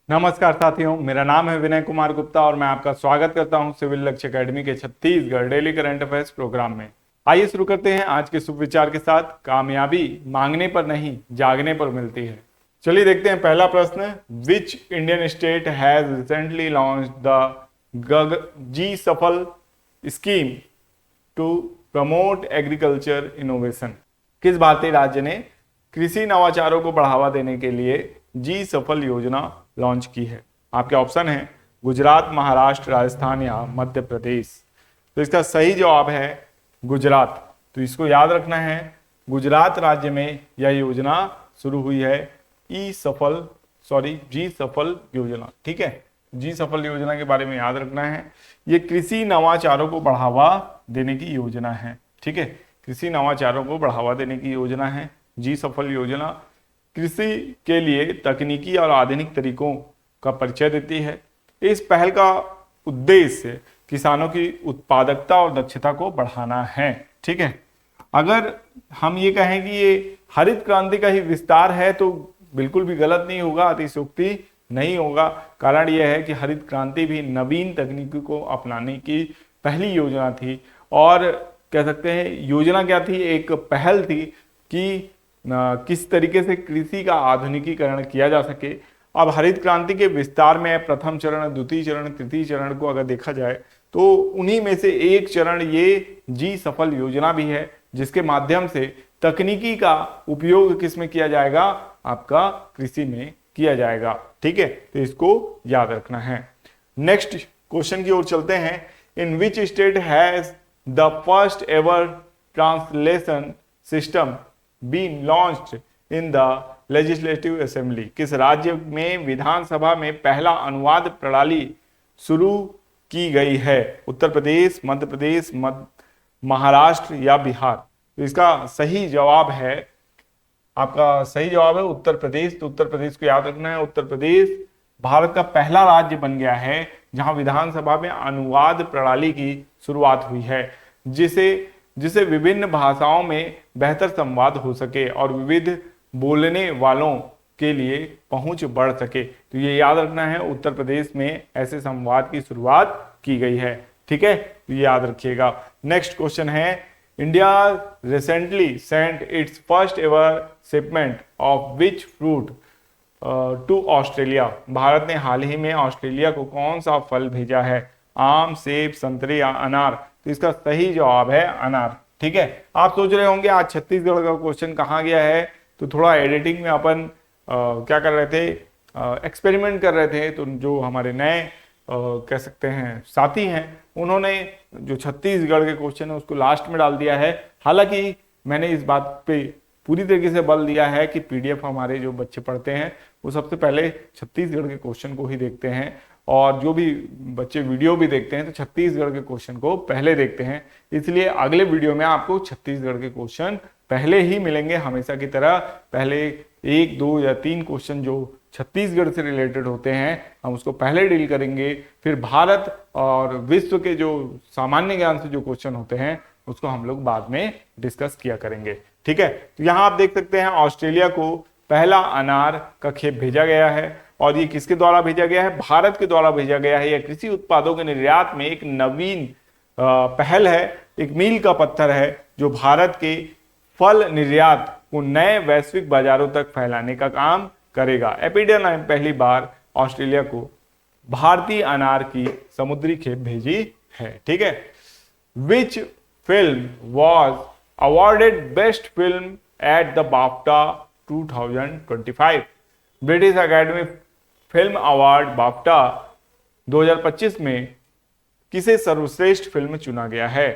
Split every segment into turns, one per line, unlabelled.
नमस्कार साथियों, मेरा नाम है विनय कुमार गुप्ता और मैं आपका स्वागत करता हूं सिविल लक्ष्य एकेडमी के Chhattisgarh daily current affairs programme में। आइए शुरू करते हैं आज के शुभ विचार के साथ। कामयाबी मांगने पर नहीं, जागने पर मिलती है। चलिए देखते हैं पहला प्रश्न। Which Indian state has recently launch the G SAFAL scheme to promote agriculture innovation? किस भारतीय राज्य ने कृषि नवाचारों को बढ़ावा देने के लिए जी सफल योजना लॉन्च की है? आपके ऑप्शन है गुजरात, महाराष्ट्र, राजस्थान या मध्य प्रदेश। तो इसका सही जवाब है गुजरात। तो इसको याद रखना है, गुजरात राज्य में यह योजना शुरू हुई है। जी सफल योजना। ठीक है, जी सफल योजना के बारे में याद रखना है। ये कृषि नवाचारों को बढ़ावा देने की योजना है। ठीक है, कृषि नवाचारों को बढ़ावा देने की योजना है जी सफल योजना। कृषि के लिए तकनीकी और आधुनिक तरीकों का परिचय देती है। इस पहल का उद्देश्य किसानों की उत्पादकता और दक्षता को बढ़ाना है। ठीक है, अगर हम ये कहें कि ये हरित क्रांति का ही विस्तार है तो बिल्कुल भी गलत नहीं होगा, अतिशयोक्ति नहीं होगा। कारण यह है कि हरित क्रांति भी नवीन तकनीकी को अपनाने की पहली योजना थी। और कह सकते हैं योजना क्या थी, एक पहल थी कि किस तरीके से कृषि का आधुनिकीकरण किया जा सके। अब हरित क्रांति के विस्तार में प्रथम चरण, द्वितीय चरण, तृतीय चरण को अगर देखा जाए तो उन्हीं में से एक चरण ये जी सफल योजना भी है, जिसके माध्यम से तकनीकी का उपयोग किस में किया जाएगा? आपका कृषि में किया जाएगा। ठीक है, तो इसको याद रखना है। नेक्स्ट क्वेश्चन की ओर चलते हैं। In which state has the first ever translation system been launched in the legislative assembly? किस राज्य में विधानसभा में पहला अनुवाद प्रणाली शुरू की गई है? उत्तर प्रदेश, मध्य प्रदेश, महाराष्ट्र या बिहार? तो इसका सही जवाब है, आपका सही जवाब है उत्तर प्रदेश। तो उत्तर प्रदेश को याद रखना है। उत्तर प्रदेश भारत का पहला राज्य बन गया है जहां विधानसभा में अनुवाद प्रणाली की शुरुआत हुई है, जिसे विभिन्न भाषाओं में बेहतर संवाद हो सके और विविध बोलने वालों के लिए पहुंच बढ़ सके। तो ये याद रखना है, उत्तर प्रदेश में ऐसे संवाद की शुरुआत की गई है। ठीक है, तो ये याद रखिएगा। नेक्स्ट क्वेश्चन है, India recently sent its first ever shipment of which fruit to Australia? Bharat ने हाल ही में ऑस्ट्रेलिया को कौन सा फल भेजा है? आम, सेब, संतरे या अनार? तो इसका सही जवाब है अनार। ठीक है, आप सोच रहे होंगे आज छत्तीसगढ़ का क्वेश्चन कहाँ गया है? तो थोड़ा एडिटिंग में अपन क्या कर रहे थे, एक्सपेरिमेंट कर रहे थे। तो जो हमारे नए कह सकते हैं साथी हैं, उन्होंने जो छत्तीसगढ़ के क्वेश्चन है उसको लास्ट में डाल दिया है। हालांकि मैंने इस बात पे पूरी तरीके से बल दिया है कि पीडीएफ हमारे जो बच्चे पढ़ते हैं वो सबसे पहले छत्तीसगढ़ के क्वेश्चन को ही देखते हैं, और जो भी बच्चे वीडियो भी देखते हैं तो छत्तीसगढ़ के क्वेश्चन को पहले देखते हैं। इसलिए अगले वीडियो में आपको छत्तीसगढ़ के क्वेश्चन पहले ही मिलेंगे। हमेशा की तरह पहले 1, 2 या 3 क्वेश्चन जो छत्तीसगढ़ से रिलेटेड होते हैं हम उसको पहले डील करेंगे। फिर भारत और विश्व के जो सामान्य ज्ञान से जो क्वेश्चन होते हैं उसको हम लोग बाद में डिस्कस किया करेंगे। ठीक है, तो यहाँ आप देख सकते हैं ऑस्ट्रेलिया को पहला अनार का खेप भेजा गया है। और ये किसके द्वारा भेजा गया है? भारत के द्वारा भेजा गया है। यह कृषि उत्पादों के निर्यात में एक नवीन पहल है, एक मील का पत्थर है जो भारत के फल निर्यात को नए वैश्विक बाजारों तक फैलाने का काम करेगा। एपीडिया ने पहली बार ऑस्ट्रेलिया को भारतीय अनार की समुद्री खेप भेजी है। ठीक है, which film was awarded best film at the BAFTA 2025? British Academy film award BAFTA 2025 में किसे सर्वश्रेष्ठ फिल्म चुना गया है?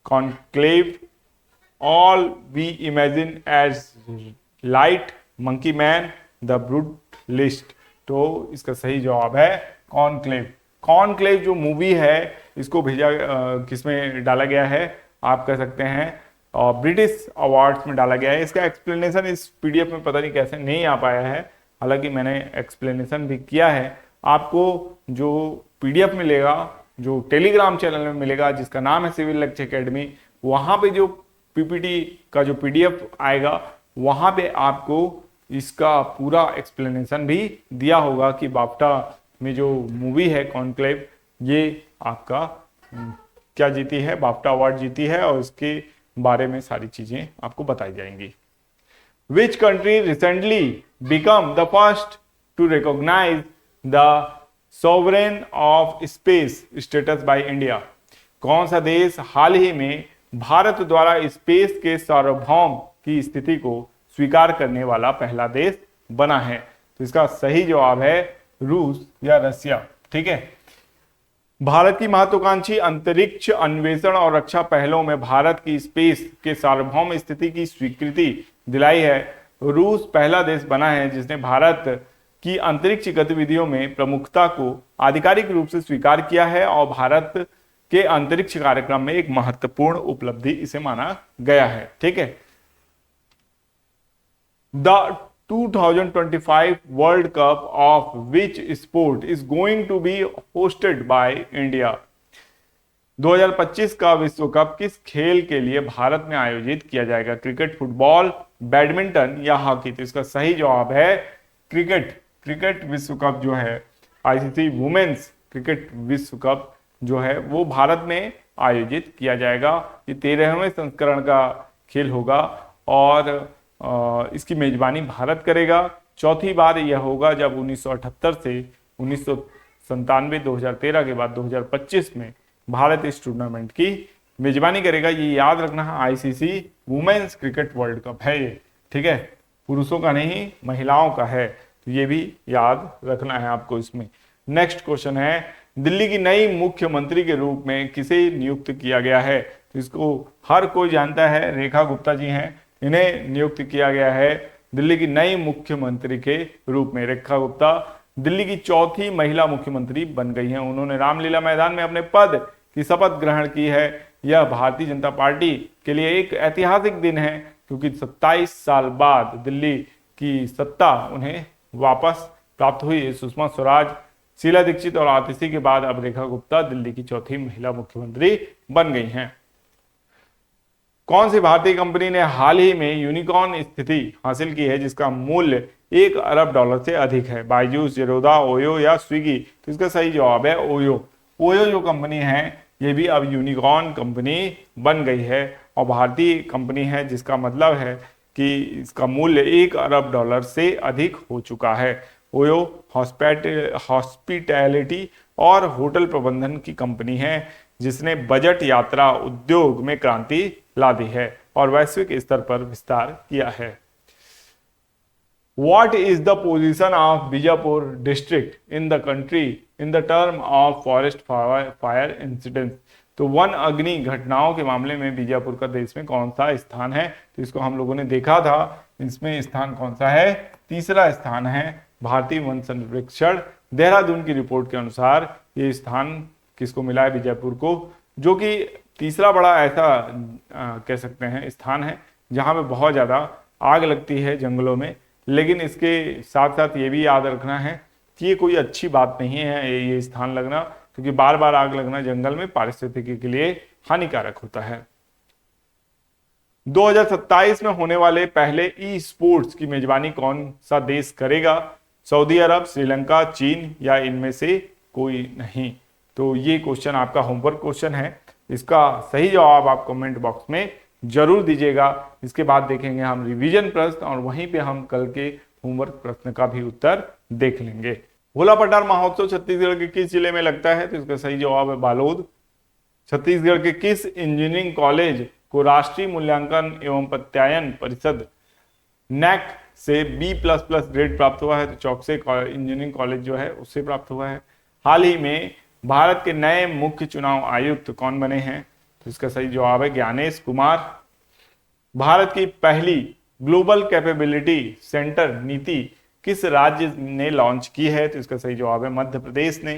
Conclave, all we imagine as light, monkey man, the Brutalist? तो इसका सही जवाब है कॉन्क्लेव। कॉन्क्लेव जो मूवी है इसको भेजा किसमें डाला गया है? आप कह सकते हैं ब्रिटिश अवार्ड्स में डाला गया है। इसका एक्सप्लेनेशन इस पीडीएफ में पता नहीं कैसे नहीं आ पाया है, हालांकि मैंने एक्सप्लेनेशन भी किया है। आपको जो पीडीएफ मिलेगा, जो टेलीग्राम चैनल में मिलेगा जिसका नाम है सिविल लक्ष्य एकेडमी, वहां पे जो पीपीटी का जो पीडीएफ आएगा वहां पे आपको इसका पूरा एक्सप्लेनेशन भी दिया होगा कि बाफ्टा में जो मूवी है कॉन्क्लेव, ये आपका क्या जीती है, बाफ्टा अवार्ड जीती है, और इसके बारे में सारी चीजें आपको बताई जाएंगी। Which country recently become the first to recognize the sovereign of space status by India? कौन सा देश हाल ही में भारत द्वारा स्पेस के सार्वभौम की स्थिति को स्वीकार करने वाला पहला देश बना है? तो इसका सही जवाब है रूस या रसिया। ठीक है, भारत की महत्वाकांक्षी अंतरिक्ष अन्वेषण और रक्षा पहलों में भारत की स्पेस के सार्वभौम स्थिति की स्वीकृति दिलाई है। रूस पहला देश बना है जिसने भारत की अंतरिक्ष गतिविधियों में प्रमुखता को आधिकारिक रूप से स्वीकार किया है, और भारत के अंतरिक्ष कार्यक्रम में एक महत्वपूर्ण उपलब्धि इसे माना गया है। ठीक है, the 2025 world cup of which sport is going to be hosted by India? 2025 का विश्व कप किस खेल के लिए भारत में आयोजित किया जाएगा? क्रिकेट, फुटबॉल, बैडमिंटन या हॉकी? तो इसका सही जवाब है क्रिकेट। क्रिकेट विश्व कप जो है, आईसीसी वुमेन्स क्रिकेट विश्व कप जो है वो भारत में आयोजित किया जाएगा। ये 13वें संस्करण का खेल होगा और इसकी मेजबानी भारत करेगा। चौथी बार यह होगा जब 1978 से 1997, 2013 के बाद 2025 में भारत इस टूर्नामेंट की मेजबानी करेगा। ये याद रखना है, ICC women's cricket world cup है ये। ठीक है, पुरुषों का नहीं, महिलाओं का है, तो ये भी याद रखना है आपको इसमें। नेक्स्ट क्वेश्चन है, दिल्ली की नई मुख्यमंत्री के रूप में किसे नियुक्त किया गया है? तो इसको हर कोई जानता है, रेखा गुप्ता जी हैं, इन्हें नियुक्त किया गया है दिल्ली की नई मुख्यमंत्री के रूप में। रेखा गुप्ता दिल्ली की चौथी महिला मुख्यमंत्री बन गई हैं। उन्होंने रामलीला मैदान में अपने पद की शपथ ग्रहण की है। यह भारतीय जनता पार्टी के लिए एक ऐतिहासिक दिन है क्योंकि 27 साल बाद दिल्ली की सत्ता उन्हें वापस प्राप्त हुई। सुषमा स्वराज, शीला दीक्षित और आतिशी के बाद अब रेखा गुप्ता दिल्ली की चौथी महिला मुख्यमंत्री बन गई हैं। कौन सी भारतीय कंपनी ने हाल ही में यूनिकॉर्न स्थिति हासिल की है जिसका मूल्य $1 अरब से अधिक है? बायजूस, जेरोदा, ओयो या स्विगी? तो इसका सही जवाब है ओयो। ओयो जो कंपनी है ये भी अब यूनिकॉर्न कंपनी बन गई है और भारतीय कंपनी है, जिसका मतलब है कि इसका मूल्य $1 अरब से अधिक हो चुका है। ओयो हॉस्पिटैलिटी और होटल प्रबंधन की कंपनी है जिसने बजट यात्रा उद्योग में क्रांति ला दी है और वैश्विक स्तर पर विस्तार किया है। What is the position of Bijapur district in the country in the term of forest fire incidents? तो वन अग्नि घटनाओं के मामले में बीजापुर का देश में कौन सा स्थान है? तो इसको हम लोगों ने देखा था, इसमें स्थान कौन सा है? तीसरा स्थान है। भारतीय वन संरक्षण देहरादून की रिपोर्ट के अनुसार ये स्थान किसको मिला है? बीजापुर को, जो कि तीसरा बड़ा ऐसा कह सकते हैं स्थान है जहां पे बहुत ज्यादा आग लगती है जंगलों में। लेकिन इसके साथ साथ ये भी याद रखना है कि ये कोई अच्छी बात नहीं है ये स्थान लगना, क्योंकि बार बार आग लगना जंगल में पारिस्थितिकी के लिए हानिकारक होता है। 2027 में होने वाले पहले ई स्पोर्ट्स की मेजबानी कौन सा देश करेगा? सऊदी अरब, श्रीलंका, चीन या इनमें से कोई नहीं? तो ये क्वेश्चन आपका होमवर्क क्वेश्चन है। इसका सही जवाब आप कमेंट बॉक्स में जरूर दीजिएगा। इसके बाद देखेंगे हम रिवीजन प्रश्न और वहीं पे हम कल के होमवर्क प्रश्न का भी उत्तर देख लेंगे। होला पटार महोत्सव छत्तीसगढ़ के किस जिले में लगता है? तो इसका सही जवाब है बालोद। छत्तीसगढ़ के किस इंजीनियरिंग कॉलेज को राष्ट्रीय मूल्यांकन एवं प्रत्यायन परिषद नैक से B++ ग्रेड प्राप्त हुआ है? तो चौकसे इंजीनियरिंग कॉलेज जो है उससे प्राप्त हुआ है। हाल ही में भारत के नए मुख्य चुनाव आयुक्त कौन बने हैं? तो इसका सही जवाब है ज्ञानेश कुमार। भारत की पहली ग्लोबल कैपेबिलिटी सेंटर नीति किस राज्य ने लॉन्च की है? तो इसका सही जवाब है मध्य प्रदेश ने।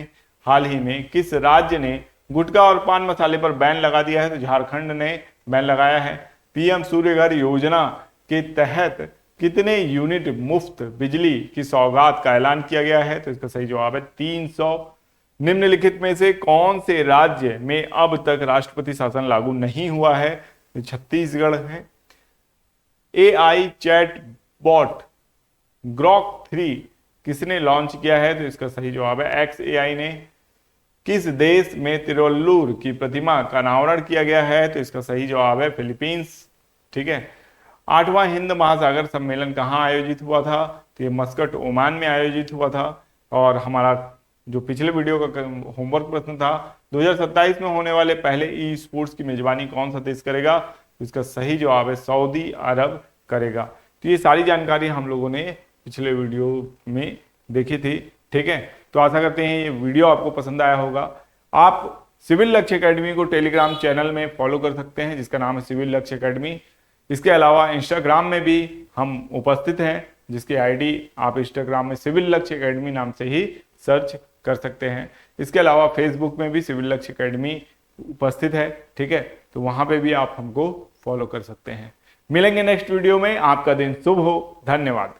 हाल ही में किस राज्य ने गुटखा और पान मसाले पर बैन लगा दिया है? तो झारखंड ने बैन लगाया है। पीएम सूर्य घर योजना के तहत कितने यूनिट मुफ्त बिजली की सौगात का ऐलान किया गया है? तो इसका सही जवाब है 300। निम्नलिखित में से कौन से राज्य में अब तक राष्ट्रपति शासन लागू नहीं हुआ है? तो छत्तीसगढ़ है। AI चैट बॉट ग्रॉक 3 किसने लॉन्च किया है? तो इसका सही जवाब है XAI ने। किस देश में तिरुवल्लुवर की प्रतिमा का अनावरण किया गया है? तो इसका सही जवाब है फिलीपींस। ठीक है। 8वां हिंद महासागर सम्मेलन कहाँ आयोजित हुआ था? तो ये मस्कट, ओमान में आयोजित हुआ था। और हमारा जो पिछले वीडियो का होमवर्क प्रश्न था, 2027 में होने वाले पहले ई स्पोर्ट्स की मेजबानी कौन सा देश करेगा? तो इसका सही जवाब है सऊदी अरब करेगा। तो ये सारी जानकारी हम लोगों ने पिछले वीडियो में देखी थी। ठीक है, तो आशा करते हैं ये वीडियो आपको पसंद आया होगा। आप सिविल लक्ष्य एकेडमी को टेलीग्राम चैनल में फॉलो कर सकते हैं जिसका नाम है सिविल लक्ष्य एकेडमी। इसके अलावा इंस्टाग्राम में भी हम उपस्थित हैं जिसकी आईडी आप इंस्टाग्राम में सिविल लक्ष्य एकेडमी नाम से ही सर्च कर सकते हैं। इसके अलावा फेसबुक में भी सिविल लक्ष्य एकेडमी उपस्थित है। ठीक है, तो वहां पे भी आप हमको फॉलो कर सकते हैं। मिलेंगे नेक्स्ट वीडियो में। आपका दिन शुभ हो। धन्यवाद।